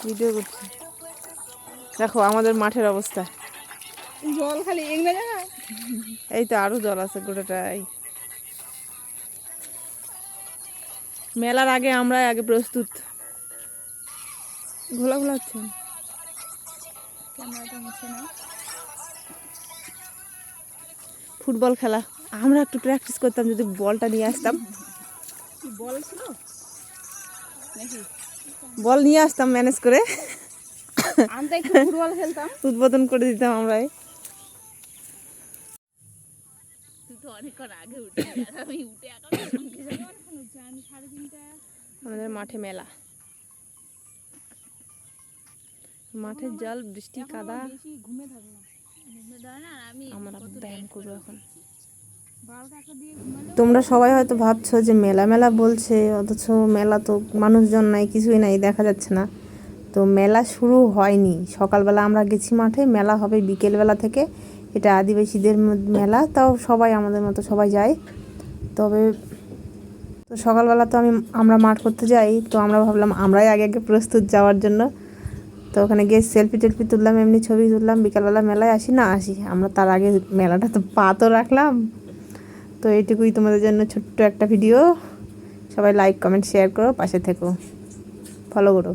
Video করছি। দেখো আমাদের মাঠের অবস্থা, জল খালি এই তো আরো জল আছে গোটাটাই। মেলার আগে আমরা আগে প্রস্তুত। ঘোলা ঘোলা হচ্ছে ফুটবল খেলা। আমরা একটু প্র্যাকটিস করতাম, যদি বলটা নিয়ে আসতাম। বল ছিল নাকি? বল নিয়ে আসতাম ম্যানেজ করে, আমরা একটু ফুটবল খেলতাম, উদ্বোধন করে দিতাম আমরাই। আমাদের মাঠে মেলা, মাঠের জল, বৃষ্টি, কাদা। আমরা ব্যায়াম করবো এখন। তোমরা সবাই হয়তো ভাবছো যে মেলা মেলা বলছে, অথচ মেলা তো মানুষজন নাই, কিছুই নাই, দেখা যাচ্ছে না। তো মেলা শুরু হয়নি, সকালবেলা আমরা গেছি মাঠে, মেলা হবে বিকেলবেলা থেকে। এটা আদিবাসীদের মেলা, তাও সবাই আমাদের মতো সবাই যায়। তবে তো সকালবেলা তো আমরা মাঠ করতে যাই, তো আমরা ভাবলাম আমরাই আগে আগে প্রস্তুত যাওয়ার জন্য। তো ওখানে গিয়ে সেলফি টেলফি তুললাম, এমনি ছবি তুললাম। বিকালবেলা মেলায় আসি না আসি, আমরা তার আগে মেলাটা তো পা তো রাখলাম। তো এইটুকুই তোমাদের জন্য ছোট্ট একটা ভিডিও। সবাই লাইক কমেন্ট শেয়ার করো, পাশে থেকো, ফলো করো।